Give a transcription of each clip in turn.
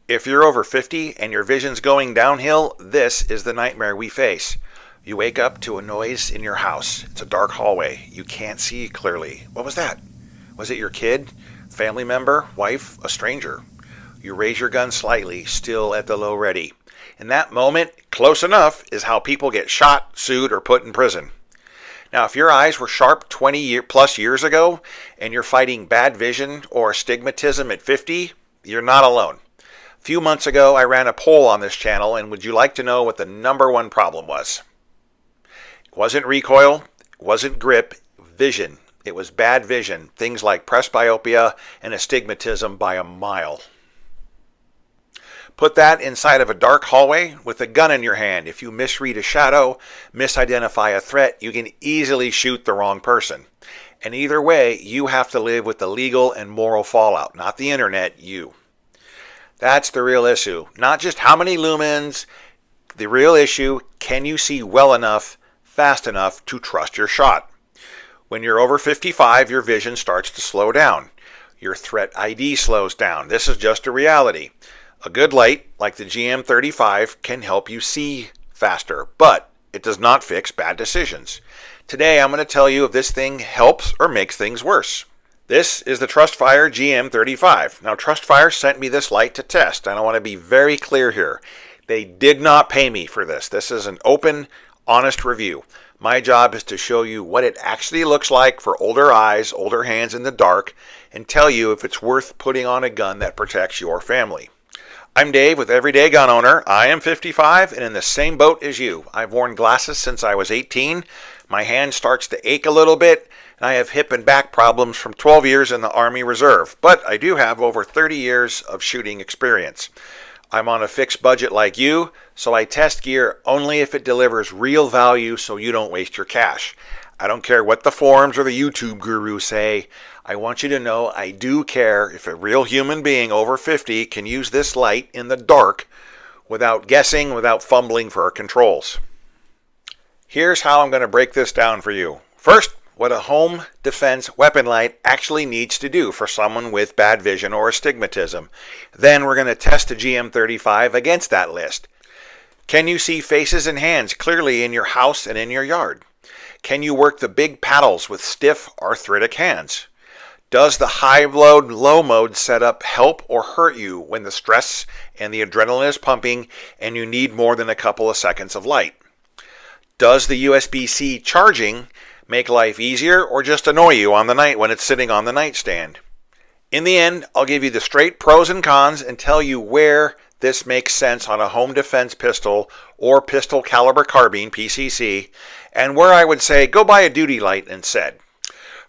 If you're over 50 and your vision's going downhill, this is the nightmare we face. You wake up to a noise in your house. It's a dark hallway. You can't see clearly. What was that? Was it your kid, family member, wife, a stranger? You raise your gun slightly, still at the low ready. In that moment, close enough is how people get shot, sued, or put in prison. Now, if your eyes were sharp 20 plus years ago and you're fighting bad vision or astigmatism at 50, you're not alone. A few months ago, I ran a poll on this channel, and would you like to know what the number one problem was? It wasn't recoil, it wasn't grip, vision. It was bad vision, things like presbyopia and astigmatism by a mile. Put that inside of a dark hallway with a gun in your hand. If you misread a shadow, misidentify a threat, you can easily shoot the wrong person. And either way, you have to live with the legal and moral fallout, not the internet, you. That's the real issue. Not just how many lumens. The real issue, can you see well enough, fast enough to trust your shot? When you're over 55, your vision starts to slow down. Your threat ID slows down. This is just a reality. A good light, like the GM35, can help you see faster, but it does not fix bad decisions. Today, I'm going to tell you if this thing helps or makes things worse. This is the Trustfire GM35. Now, Trustfire sent me this light to test, and I want to be very clear here. They did not pay me for this. This is an open, honest review. My job is to show you what it actually looks like for older eyes, older hands in the dark, and tell you if it's worth putting on a gun that protects your family. I'm Dave with Everyday Gun Owner. I am 55 and in the same boat as you. I've worn glasses since I was 18. My hand starts to ache a little bit, and I have hip and back problems from 12 years in the Army Reserve. But I do have over 30 years of shooting experience. I'm on a fixed budget like you, so I test gear only if it delivers real value so you don't waste your cash. I don't care what the forums or the YouTube gurus say. I want you to know I do care if a real human being over 50 can use this light in the dark without guessing, without fumbling for controls. Here's how I'm going to break this down for you. First, what a home defense weapon light actually needs to do for someone with bad vision or astigmatism. Then we're going to test the GM35 against that list. Can you see faces and hands clearly in your house and in your yard? Can you work the big paddles with stiff arthritic hands? Does the high load, low mode setup help or hurt you when the stress and the adrenaline is pumping and you need more than a couple of seconds of light? Does the USB-C charging make life easier or just annoy you on the night when it's sitting on the nightstand? In the end, I'll give you the straight pros and cons and tell you where this makes sense on a home defense pistol or pistol caliber carbine, PCC, and where I would say go buy a duty light instead.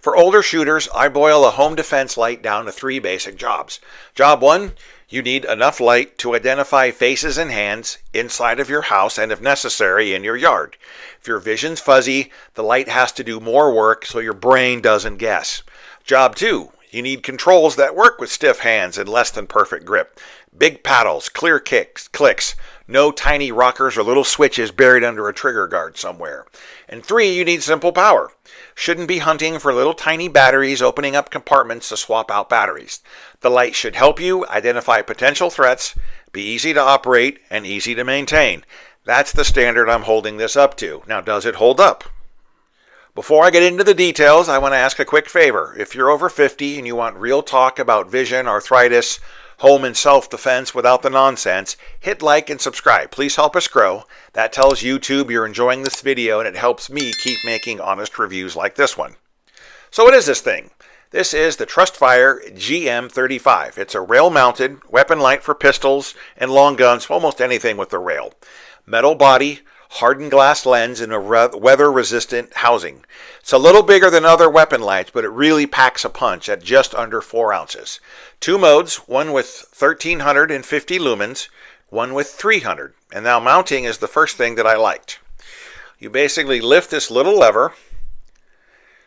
For older shooters, I boil a home defense light down to 3 basic jobs. Job 1, you need enough light to identify faces and hands inside of your house and, if necessary, in your yard. If your vision's fuzzy, the light has to do more work so your brain doesn't guess. Job 2, you need controls that work with stiff hands and less than perfect grip. Big paddles, clear clicks, no tiny rockers or little switches buried under a trigger guard somewhere. And 3, you need simple power. Shouldn't be hunting for little tiny batteries opening up compartments to swap out batteries. The light should help you identify potential threats, be easy to operate, and easy to maintain. That's the standard I'm holding this up to. Now, does it hold up? Before I get into the details, I want to ask a quick favor. If you're over 50 and you want real talk about vision, arthritis, home and self-defense without the nonsense, hit like and subscribe. Please help us grow. That tells YouTube you're enjoying this video, and it helps me keep making honest reviews like this one. So what is this thing? This is the Trustfire GM35. It's a rail-mounted weapon light for pistols and long guns, almost anything with a rail. Metal body, hardened glass lens, and a weather-resistant housing. It's a little bigger than other weapon lights, but it really packs a punch at just under 4 ounces. 2 modes, one with 1350 lumens, one with 300. And now mounting is the first thing that I liked. You basically lift this little lever,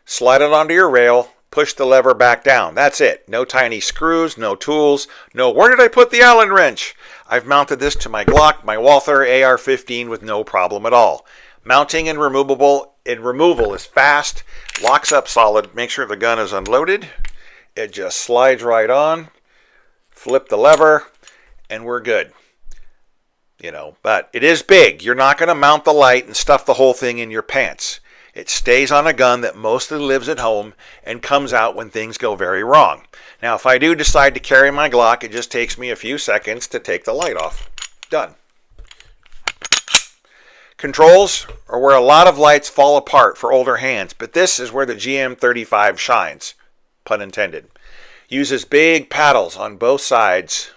slide it onto your rail, push the lever back down. That's it. No tiny screws, no tools, no where did I put the Allen wrench? I've mounted this to my Glock, my Walther AR-15 with no problem at all. Mounting and removal is fast, locks up solid. Make sure the gun is unloaded. It just slides right on. Flip the lever, and we're good. But it is big. You're not going to mount the light and stuff the whole thing in your pants. It stays on a gun that mostly lives at home and comes out when things go very wrong. Now, if I do decide to carry my Glock, it just takes me a few seconds to take the light off. Done. Controls are where a lot of lights fall apart for older hands, but this is where the GM35 shines, pun intended. Uses big paddles on both sides.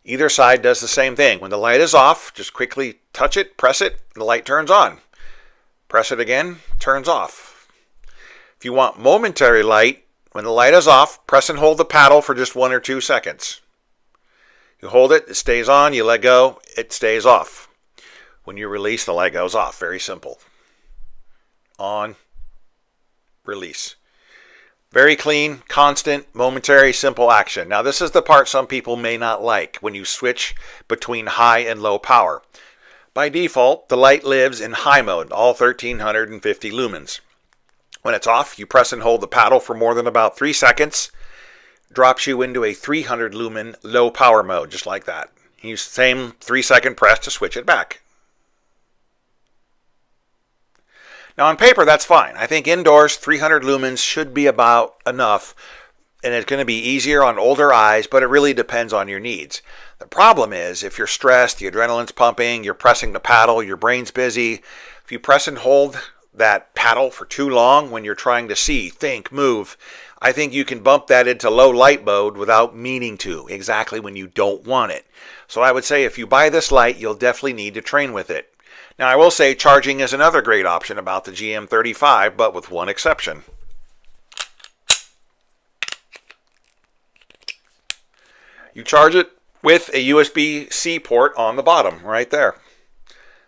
Either side does the same thing. When the light is off, just quickly touch it, press it, and the light turns on. Press it again, turns off. If you want momentary light, when the light is off, press and hold the paddle for just 1 or 2 seconds. You hold it, it stays on, you let go, it stays off. When you release, the light goes off. Very simple. On, release. Very clean, constant, momentary, simple action. Now this is the part some people may not like when you switch between high and low power. By default, the light lives in high mode, all 1350 lumens. When it's off, you press and hold the paddle for more than about 3 seconds. Drops you into a 300 lumen low power mode, just like that. Use the same 3-second press to switch it back. Now on paper, that's fine. I think indoors, 300 lumens should be about enough, and it's going to be easier on older eyes, but it really depends on your needs. The problem is, if you're stressed, the adrenaline's pumping, you're pressing the paddle, your brain's busy, if you press and hold that paddle for too long when you're trying to see, think, move, I think you can bump that into low light mode without meaning to, exactly when you don't want it. So I would say if you buy this light, you'll definitely need to train with it. Now I will say charging is another great option about the GM35, but with one exception. You charge it with a USB-C port on the bottom, right there.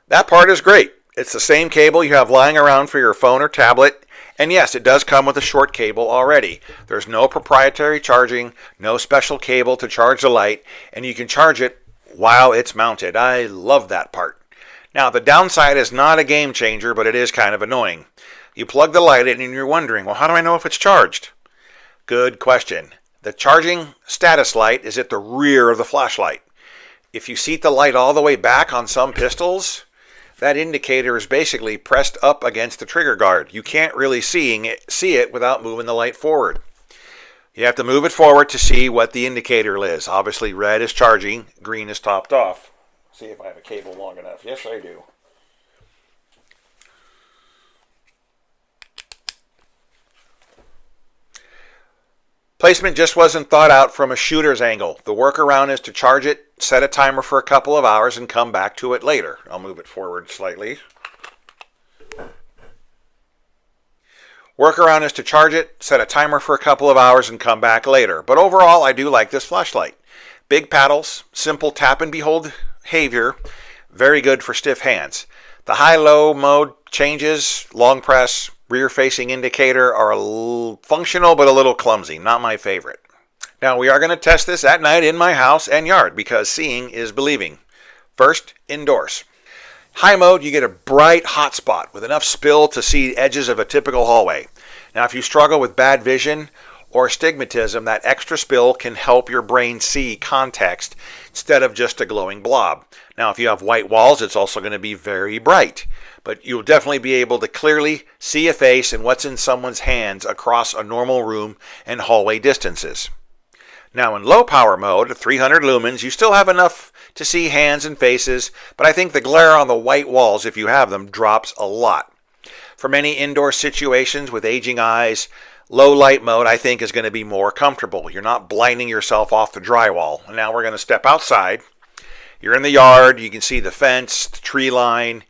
That part is great. It's the same cable you have lying around for your phone or tablet. And yes, it does come with a short cable already. There's no proprietary charging, no special cable to charge the light, and you can charge it while it's mounted. I love that part. Now, the downside is not a game changer, but it is kind of annoying. You plug the light in and you're wondering, well, how do I know if it's charged? Good question. The charging status light is at the rear of the flashlight. If you seat the light all the way back on some pistols, that indicator is basically pressed up against the trigger guard. You can't really see it without moving the light forward. You have to move it forward to see what the indicator is. Obviously, red is charging, green is topped off. See if I have a cable long enough. Yes, I do. Placement just wasn't thought out from a shooter's angle. The workaround is to charge it, set a timer for a couple of hours, and come back to it later. I'll move it forward slightly. Workaround is to charge it, set a timer for a couple of hours, and come back later. But overall, I do like this flashlight. Big paddles, simple tap and behold behavior, very good for stiff hands. The high-low mode changes, long press, rear-facing indicator are functional but a little clumsy. Not my favorite. Now, we are going to test this at night in my house and yard because seeing is believing. First, indoors. High mode, you get a bright hot spot with enough spill to see edges of a typical hallway. Now, if you struggle with bad vision or astigmatism, that extra spill can help your brain see context instead of just a glowing blob. Now, if you have white walls, it's also going to be very bright, but you'll definitely be able to clearly see a face and what's in someone's hands across a normal room and hallway distances. Now, in low power mode, 300 lumens, you still have enough to see hands and faces, but I think the glare on the white walls, if you have them, drops a lot. For many indoor situations with aging eyes, low light mode, I think, is going to be more comfortable. You're not blinding yourself off the drywall. Now we're going to step outside. You're in the yard. You can see the fence, the tree line.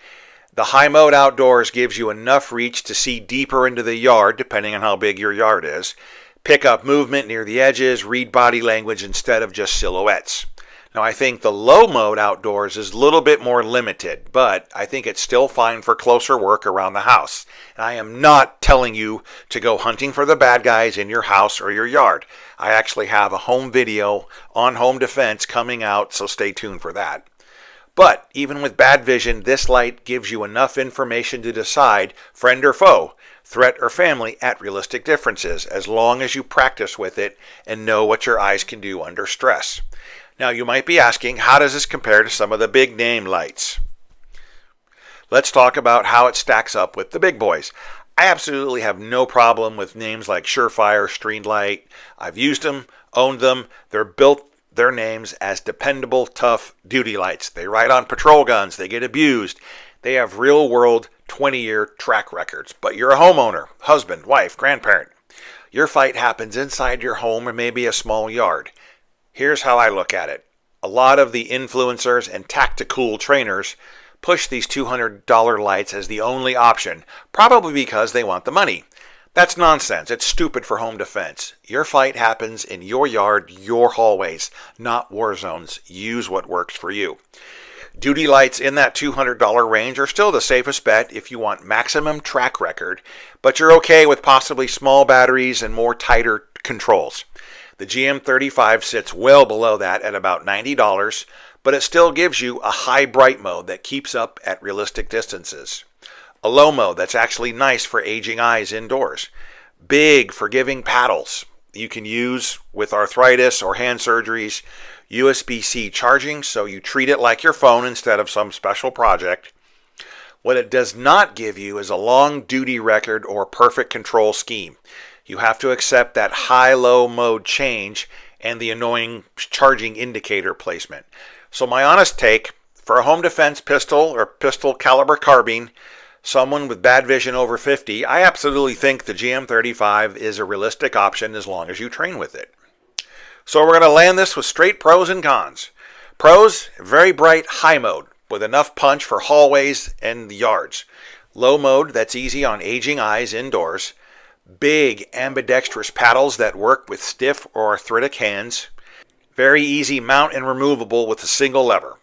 The high mode outdoors gives you enough reach to see deeper into the yard, depending on how big your yard is. Pick up movement near the edges, read body language instead of just silhouettes. Now, I think the low mode outdoors is a little bit more limited, but I think it's still fine for closer work around the house. And I am not telling you to go hunting for the bad guys in your house or your yard. I actually have a home video on home defense coming out, so stay tuned for that. But even with bad vision, this light gives you enough information to decide, friend or foe. threat, or family at realistic differences, as long as you practice with it and know what your eyes can do under stress. Now, you might be asking, how does this compare to some of the big name lights? Let's talk about how it stacks up with the big boys. I absolutely have no problem with names like Surefire, Streamlight. I've used them, owned them. They're built their names as dependable, tough duty lights. They ride on patrol guns. They get abused. They have real-world 20-year track records. But you're a homeowner, husband, wife, grandparent. Your fight happens inside your home or maybe a small yard. Here's how I look at it. A lot of the influencers and tactical trainers push these $200 lights as the only option, probably because they want the money. That's nonsense. It's stupid for home defense. Your fight happens in your yard, your hallways, not war zones. Use what works for you. Duty lights in that $200 range are still the safest bet if you want maximum track record, but you're okay with possibly small batteries and more tighter controls. The GM35 sits well below that at about $90, but it still gives you a high bright mode that keeps up at realistic distances. A low mode that's actually nice for aging eyes indoors. Big forgiving paddles you can use with arthritis or hand surgeries. USB-C charging, so you treat it like your phone instead of some special project. What it does not give you is a long duty record or perfect control scheme. You have to accept that high-low mode change and the annoying charging indicator placement. So my honest take, for a home defense pistol or pistol caliber carbine, someone with bad vision over 50, I absolutely think the GM35 is a realistic option as long as you train with it. So we're going to land this with straight pros and cons. Pros, very bright high mode with enough punch for hallways and yards. Low mode that's easy on aging eyes indoors. Big ambidextrous paddles that work with stiff or arthritic hands. Very easy mount and removable with a single lever.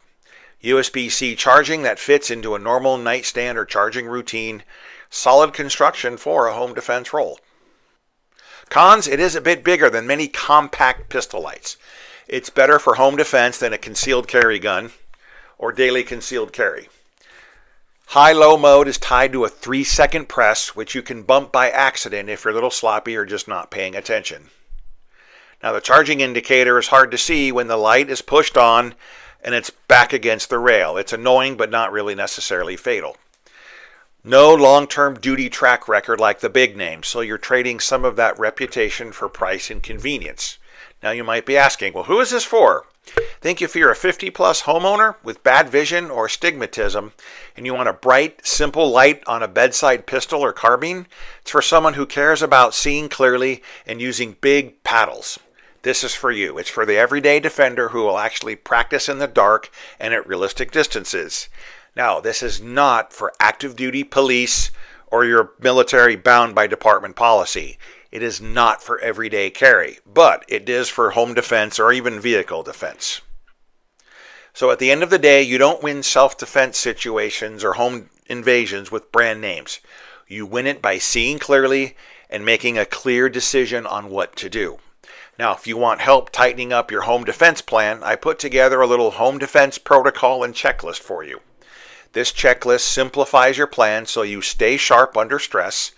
USB-C charging that fits into a normal nightstand or charging routine. Solid construction for a home defense role. Cons, it is a bit bigger than many compact pistol lights. It's better for home defense than a concealed carry gun or daily concealed carry. High-low mode is tied to a 3-second press, which you can bump by accident if you're a little sloppy or just not paying attention. Now, the charging indicator is hard to see when the light is pushed on and it's back against the rail. It's annoying, but not really necessarily fatal. No long-term duty track record like the big names, so you're trading some of that reputation for price and convenience. Now, you might be asking, well, who is this for? Think if you're a 50-plus homeowner with bad vision or astigmatism and you want a bright, simple light on a bedside pistol or carbine, it's for someone who cares about seeing clearly and using big paddles. This is for you. It's for the everyday defender who will actually practice in the dark and at realistic distances. Now, this is not for active duty police or your military bound by department policy. It is not for everyday carry, but it is for home defense or even vehicle defense. So at the end of the day, you don't win self-defense situations or home invasions with brand names. You win it by seeing clearly and making a clear decision on what to do. Now, if you want help tightening up your home defense plan, I put together a little home defense protocol and checklist for you. This checklist simplifies your plan so you stay sharp under stress,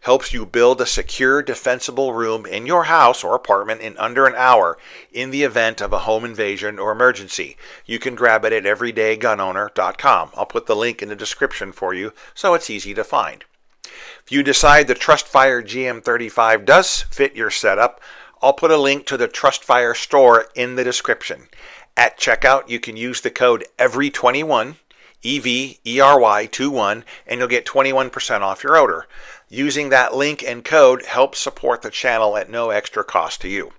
helps you build a secure, defensible room in your house or apartment in under an hour in the event of a home invasion or emergency. You can grab it at everydaygunowner.com. I'll put the link in the description for you so it's easy to find. If you decide the Trustfire GM35 does fit your setup, I'll put a link to the Trustfire store in the description. At checkout, you can use the code EVERY21, EVERY21, and you'll get 21% off your order. Using that link and code helps support the channel at no extra cost to you.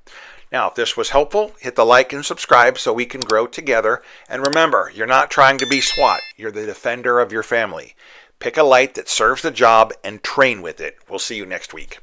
Now, if this was helpful, hit the like and subscribe so we can grow together. And remember, you're not trying to be SWAT. You're the defender of your family. Pick a light that serves the job and train with it. We'll see you next week.